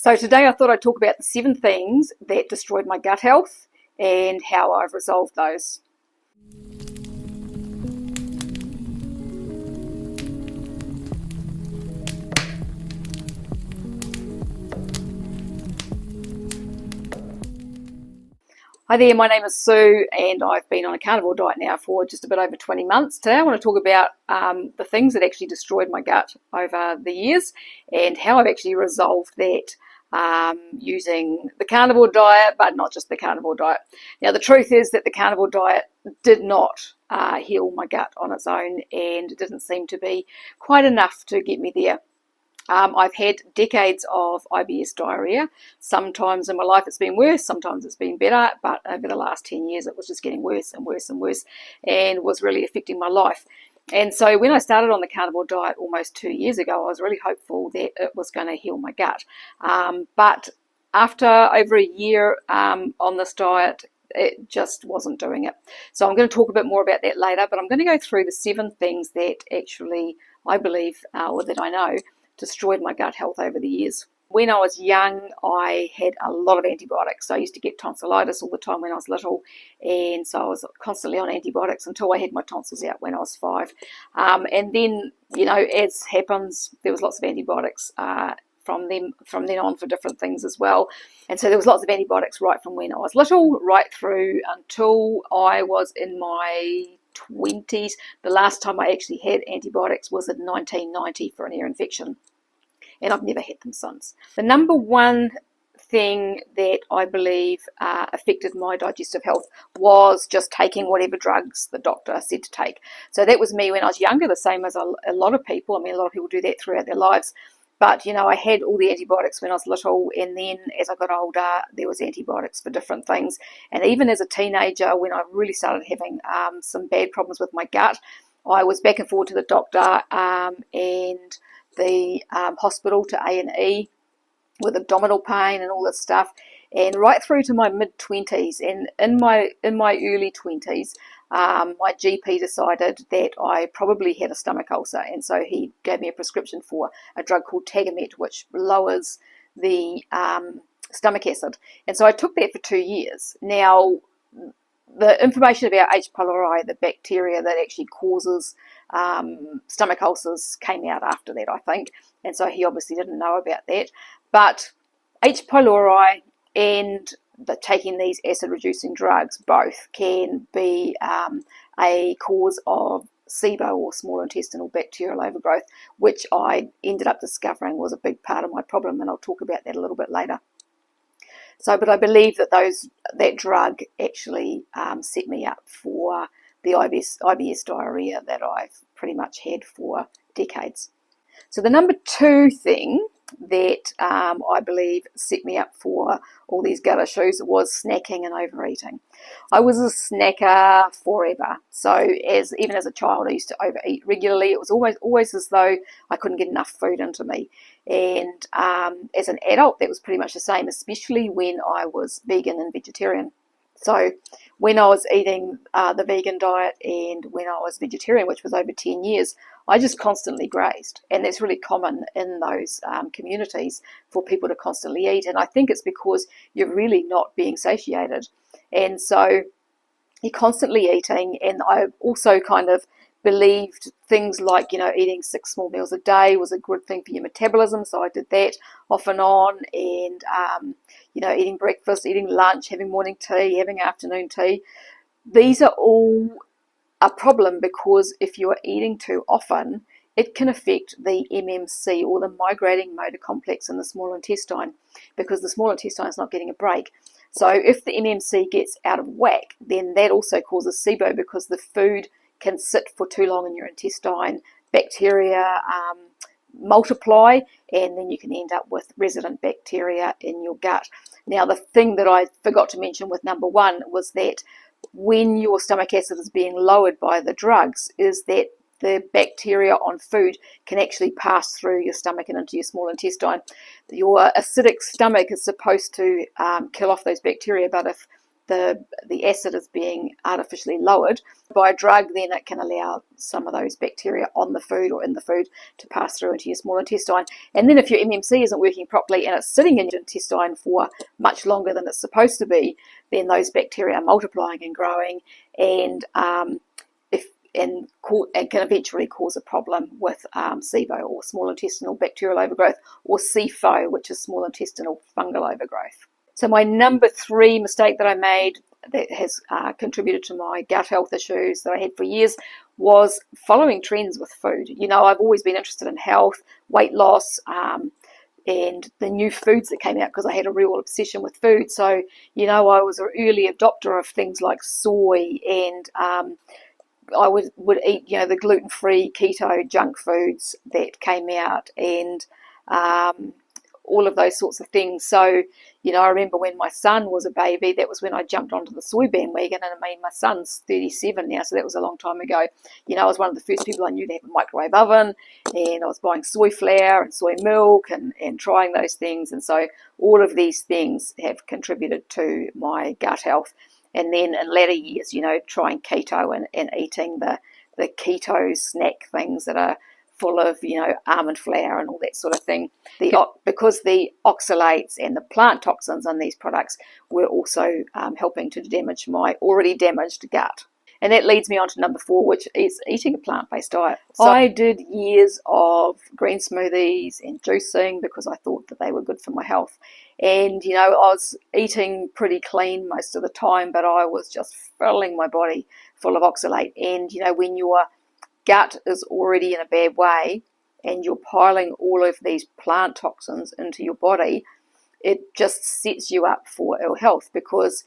So today I thought I'd talk about the 7 things that destroyed my gut health and how I've resolved those. Hi there, my name is Sue and I've been on a carnivore diet now for just a bit over 20 months. Today I want to talk about the things that actually destroyed my gut over the years and how I've actually resolved that using the carnivore diet, but not just the carnivore diet. Now the truth is that the carnivore diet did not heal my gut on its own, and it didn't seem to be quite enough to get me there. I've had decades of IBS diarrhea. Sometimes in my life it's been worse, sometimes it's been better, but over the last 10 years it was just getting worse and worse and worse and was really affecting my life. And so when I started on the carnivore diet almost 2 years ago, I was really hopeful that it was going to heal my gut. But after over a year on this diet, it just wasn't doing it. So I'm going to talk a bit more about that later, but I'm going to go through the 7 things that actually I believe, or that I know, destroyed my gut health over the years. When I was young, I had a lot of antibiotics. I used to get tonsillitis all the time when I was little, and so I was constantly on antibiotics until I had my tonsils out when I was 5. And then, as happens, there was lots of antibiotics from then on for different things as well. And so there was lots of antibiotics right from when I was little, right through until I was in my 20s. The last time I actually had antibiotics was in 1990 for an ear infection, and I've never had them since. The number one thing that I believe affected my digestive health was just taking whatever drugs the doctor said to take. So that was me when I was younger, the same as a lot of people. I mean, a lot of people do that throughout their lives. But, I had all the antibiotics when I was little, and then as I got older, there was antibiotics for different things. And even as a teenager, when I really started having some bad problems with my gut, I was back and forth to the doctor and the hospital to A&E with abdominal pain and all this stuff, and right through to my mid-20s. And in my early 20s, my GP decided that I probably had a stomach ulcer, and so he gave me a prescription for a drug called Tagamet, which lowers the stomach acid. And so I took that for 2 years. Now, the information about H. pylori, the bacteria that actually causes stomach ulcers, came out after that, I think, and so he obviously didn't know about that. But H. pylori and taking these acid-reducing drugs both can be a cause of SIBO, or small intestinal bacterial overgrowth, which I ended up discovering was a big part of my problem, and I'll talk about that a little bit later. So, but I believe that that drug actually set me up for the IBS diarrhea that I've pretty much had for decades. So the number 2 thing that I believe set me up for all these gut issues was snacking and overeating. I was a snacker forever. So even as a child, I used to overeat regularly. It was always as though I couldn't get enough food into me. And as an adult, that was pretty much the same, especially when I was vegan and vegetarian. So when I was eating the vegan diet and when I was vegetarian, which was over 10 years, I just constantly grazed. And that's really common in those communities for people to constantly eat. And I think it's because you're really not being satiated. And so you're constantly eating. And I also kind of believed things like, eating 6 small meals a day was a good thing for your metabolism. So I did that off and on, and, eating breakfast, eating lunch, having morning tea, having afternoon tea. These are all a problem because if you're eating too often, it can affect the MMC, or the migrating motor complex, in the small intestine, because the small intestine is not getting a break. So if the MMC gets out of whack, then that also causes SIBO, because the food can sit for too long in your intestine, bacteria multiply, and then you can end up with resident bacteria in your gut. Now, the thing that I forgot to mention with number 1 was that when your stomach acid is being lowered by the drugs, is that the bacteria on food can actually pass through your stomach and into your small intestine. Your acidic stomach is supposed to kill off those bacteria, but if the acid is being artificially lowered by a drug, then it can allow some of those bacteria on the food or in the food to pass through into your small intestine. And then if your MMC isn't working properly and it's sitting in your intestine for much longer than it's supposed to be, then those bacteria are multiplying and growing, and can eventually cause a problem with SIBO, or small intestinal bacterial overgrowth, or SIFO, which is small intestinal fungal overgrowth. So my number 3 mistake that I made that has contributed to my gut health issues that I had for years was following trends with food. I've always been interested in health, weight loss, and the new foods that came out, because I had a real obsession with food. So, I was an early adopter of things like soy, and I would eat, the gluten-free keto junk foods that came out, and all of those sorts of things. So, I remember when my son was a baby, that was when I jumped onto the soy bandwagon. And I mean, my son's 37 now, so that was a long time ago. I was one of the first people I knew to have a microwave oven, and I was buying soy flour and soy milk and trying those things. And so all of these things have contributed to my gut health. And then in later years, trying keto and eating the keto snack things that are full of, almond flour and all that sort of thing. Because the oxalates and the plant toxins in these products were also helping to damage my already damaged gut. And that leads me on to number 4, which is eating a plant-based diet. So I did years of green smoothies and juicing because I thought that they were good for my health. And, I was eating pretty clean most of the time, but I was just filling my body full of oxalate. And, when your gut is already in a bad way and you're piling all of these plant toxins into your body, it just sets you up for ill health, because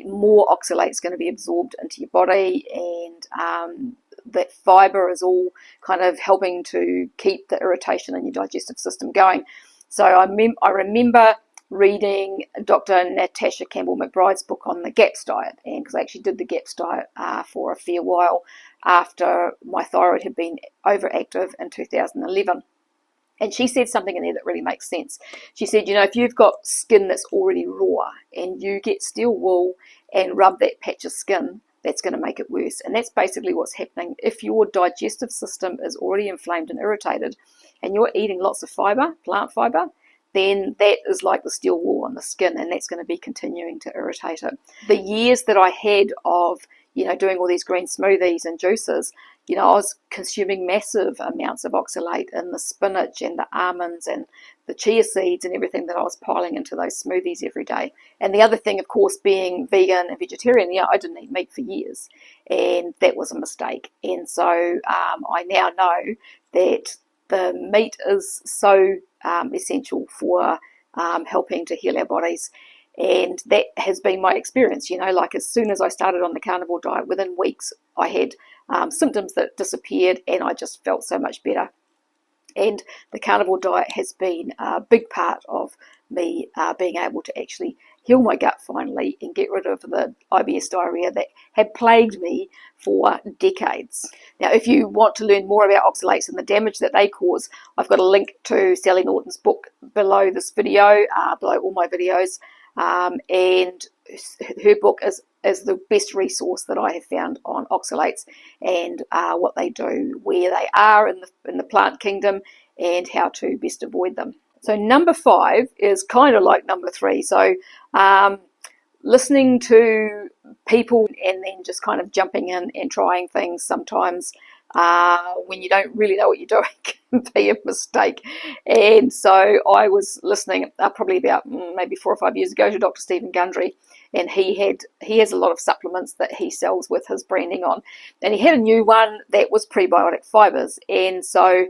more oxalate is going to be absorbed into your body, and that fiber is all kind of helping to keep the irritation in your digestive system going. So I remember reading Dr. Natasha Campbell-McBride's book on the GAPS diet, and because I actually did the GAPS diet for a fair while after my thyroid had been overactive in 2011. And she said something in there that really makes sense. She said, if you've got skin that's already raw and you get steel wool and rub that patch of skin, that's going to make it worse. And that's basically what's happening. If your digestive system is already inflamed and irritated and you're eating lots of fiber, plant fiber, then that is like the steel wool on the skin, and that's going to be continuing to irritate it. The years that I had of, doing all these green smoothies and juices, I was consuming massive amounts of oxalate in the spinach and the almonds and the chia seeds and everything that I was piling into those smoothies every day. And the other thing, of course, being vegan and vegetarian, I didn't eat meat for years, and that was a mistake. And so I now know that the meat is so essential for helping to heal our bodies. And that has been my experience. Like as soon as I started on the carnivore diet, within weeks I had symptoms that disappeared, and I just felt so much better. And the carnivore diet has been a big part of me being able to actually heal my gut finally and get rid of the IBS diarrhea that had plagued me for decades. Now, if you want to learn more about oxalates and the damage that they cause, I've got a link to Sally Norton's book below this video, below all my videos. And her book is the best resource that I have found on oxalates and what they do, where they are in the plant kingdom, and how to best avoid them. So number 5 is kind of like number 3. So listening to people and then just kind of jumping in and trying things sometimes when you don't really know what you're doing can be a mistake. And so I was listening probably about maybe 4 or 5 years ago to Dr. Stephen Gundry, and he has a lot of supplements that he sells with his branding on, and he had a new one that was prebiotic fibers. And so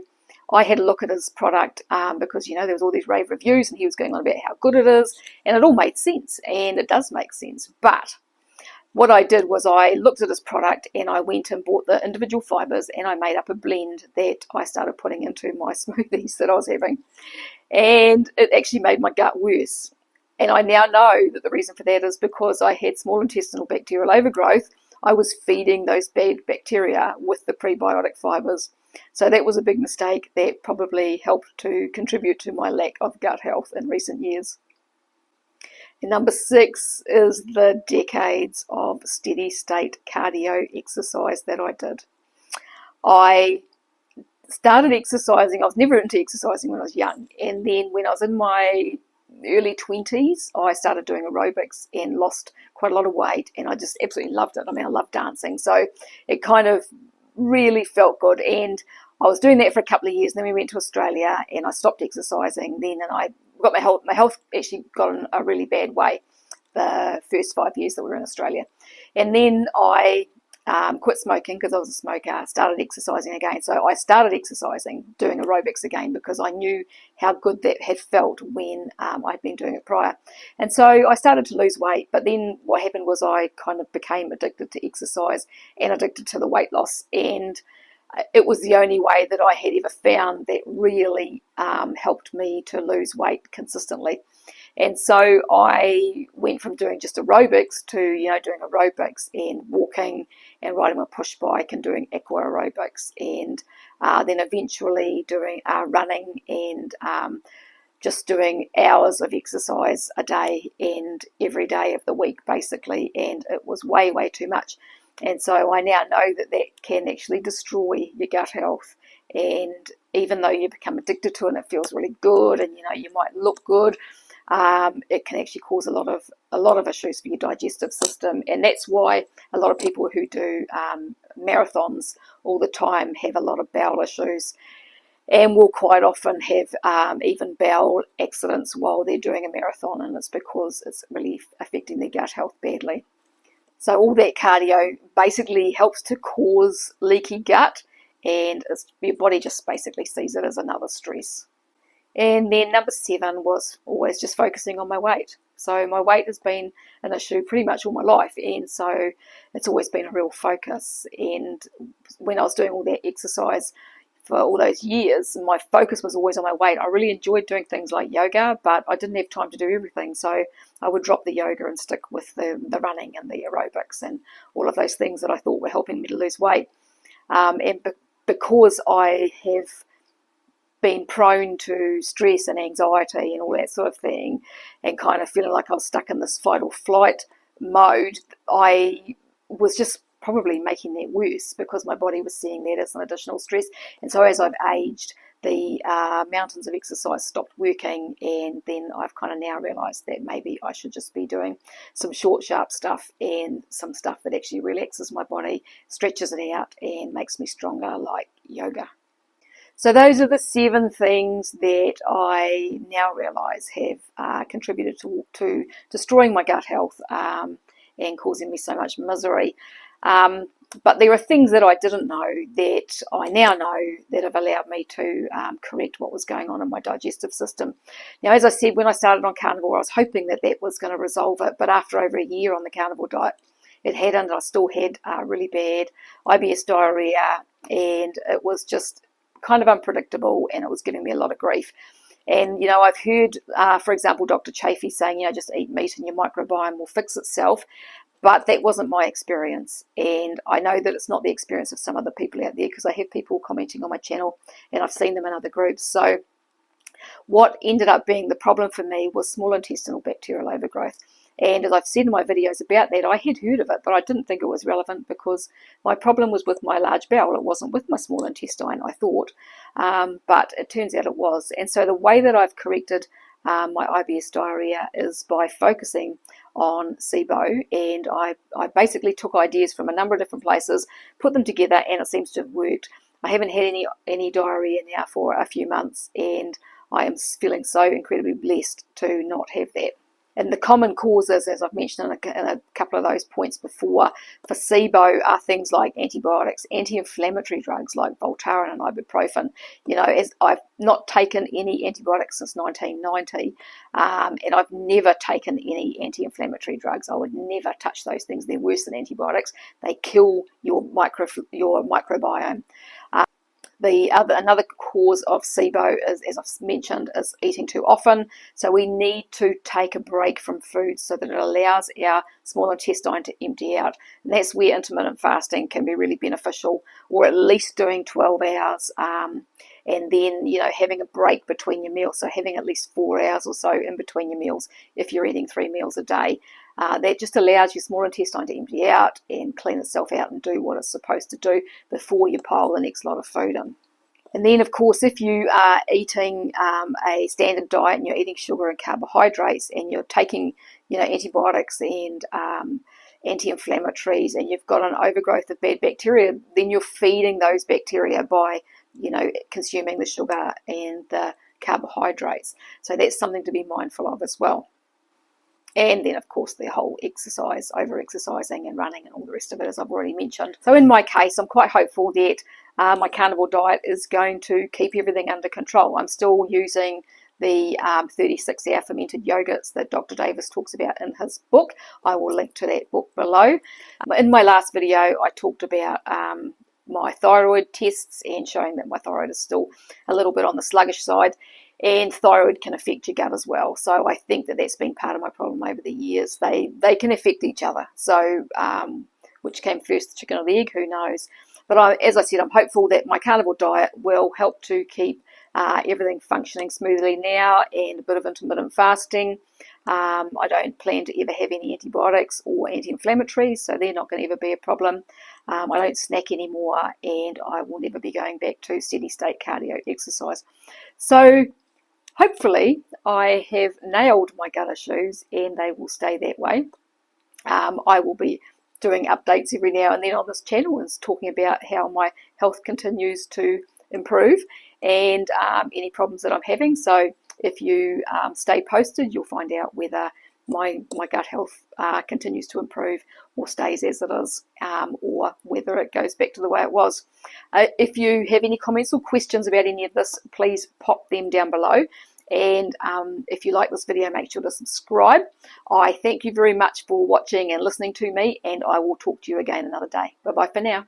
I had a look at his product because there was all these rave reviews and he was going on about how good it is, and it all made sense, and it does make sense. But what I did was I looked at his product and I went and bought the individual fibers, and I made up a blend that I started putting into my smoothies that I was having, and it actually made my gut worse. And I now know that the reason for that is because I had small intestinal bacterial overgrowth. I was feeding those bad bacteria with the prebiotic fibers. So that was a big mistake that probably helped to contribute to my lack of gut health in recent years. Number 6 is the decades of steady state cardio exercise that I did. I started exercising. I was never into exercising when I was young, and then when I was in my early 20s, I started doing aerobics and lost quite a lot of weight, and I just absolutely loved it. I mean, I love dancing, so it kind of really felt good. And I was doing that for a couple of years, and then we went to Australia, and I stopped exercising then, and I got my health actually got in a really bad way the first 5 years that we were in Australia. And then I quit smoking because I was a smoker, started exercising again. So I started exercising, doing aerobics again, because I knew how good that had felt when I'd been doing it prior. And so I started to lose weight, but then what happened was I kind of became addicted to exercise and addicted to the weight loss. And it was the only way that I had ever found that really helped me to lose weight consistently. And so I went from doing just aerobics to, doing aerobics and walking and riding my push bike and doing aqua aerobics, and then eventually doing running and just doing hours of exercise a day and every day of the week, basically. And it was way, way too much. And so I now know that that can actually destroy your gut health. And even though you become addicted to it and it feels really good, and you might look good, it can actually cause a lot of issues for your digestive system. And that's why a lot of people who do marathons all the time have a lot of bowel issues, and will quite often have even bowel accidents while they're doing a marathon, and it's because it's really affecting their gut health badly. So all that cardio basically helps to cause leaky gut, and your body just basically sees it as another stress. And then number 7 was always just focusing on my weight. So my weight has been an issue pretty much all my life, and so it's always been a real focus. And when I was doing all that exercise for all those years, my focus was always on my weight. I really enjoyed doing things like yoga, but I didn't have time to do everything. So I would drop the yoga and stick with the running and the aerobics and all of those things that I thought were helping me to lose weight. Because I have been prone to stress and anxiety and all that sort of thing, and kind of feeling like I was stuck in this fight or flight mode, I was just probably making that worse because my body was seeing that as an additional stress. And so as I've aged, the mountains of exercise stopped working, and then I've kind of now realised that maybe I should just be doing some short, sharp stuff and some stuff that actually relaxes my body, stretches it out, and makes me stronger, like yoga. So those are the 7 things that I now realise have contributed to destroying my gut health and causing me so much misery. But there are things that I didn't know that I now know that have allowed me to correct what was going on in my digestive system. Now, as I said, when I started on carnivore, I was hoping that that was going to resolve it. But after over a year on the carnivore diet, it hadn't. I still had really bad IBS diarrhea, and it was just kind of unpredictable, and it was giving me a lot of grief. And, I've heard, for example, Dr. Chafee saying, just eat meat and your microbiome will fix itself. But that wasn't my experience, and I know that it's not the experience of some other people out there, because I have people commenting on my channel and I've seen them in other groups. So what ended up being the problem for me was small intestinal bacterial overgrowth. And as I've said in my videos about that, I had heard of it, but I didn't think it was relevant because my problem was with my large bowel. It wasn't with my small intestine, I thought, but it turns out it was. And so the way that I've corrected my IBS diarrhea is by focusing on SIBO, and I basically took ideas from a number of different places, put them together, and it seems to have worked. I haven't had any diarrhea now for a few months, and I am feeling so incredibly blessed to not have that. And the common causes, as I've mentioned in a couple of those points before, for SIBO are things like antibiotics, anti-inflammatory drugs like Voltaren and ibuprofen. As I've not taken any antibiotics since 1990, and I've never taken any anti-inflammatory drugs. I would never touch those things. They're worse than antibiotics. They kill your microbiome. Another cause of SIBO is, as I've mentioned, is eating too often. So we need to take a break from food so that it allows our small intestine to empty out. And that's where intermittent fasting can be really beneficial, or at least doing 12 hours and then, having a break between your meals. So having at least 4 hours or so in between your meals if you're eating 3 meals a day. That just allows your small intestine to empty out and clean itself out and do what it's supposed to do before you pile the next lot of food in. And then, of course, if you are eating a standard diet and you're eating sugar and carbohydrates and you're taking, antibiotics and anti-inflammatories, and you've got an overgrowth of bad bacteria, then you're feeding those bacteria by, consuming the sugar and the carbohydrates. So that's something to be mindful of as well. And then, of course, the whole exercise, over-exercising and running and all the rest of it, as I've already mentioned. So in my case, I'm quite hopeful that my carnivore diet is going to keep everything under control. I'm still using the 36-hour fermented yogurts that Dr. Davis talks about in his book. I will link to that book below. In my last video, I talked about my thyroid tests and showing that my thyroid is still a little bit on the sluggish side. And thyroid can affect your gut as well. So I think that that's been part of my problem over the years. They can affect each other. So which came first, the chicken or the egg? Who knows? But as I said, I'm hopeful that my carnivore diet will help to keep everything functioning smoothly now, and a bit of intermittent fasting. I don't plan to ever have any antibiotics or anti-inflammatories, so they're not going to ever be a problem. I don't snack anymore, and I will never be going back to steady state cardio exercise. So hopefully I have nailed my gut issues and they will stay that way. I will be doing updates every now and then on this channel and talking about how my health continues to improve and any problems that I'm having. So if you stay posted, you'll find out whether my gut health continues to improve or stays as it is, or whether it goes back to the way it was. If you have any comments or questions about any of this, please pop them down below. And if you like this video, make sure to subscribe. I thank you very much for watching and listening to me, and I will talk to you again another day. Bye-bye for now.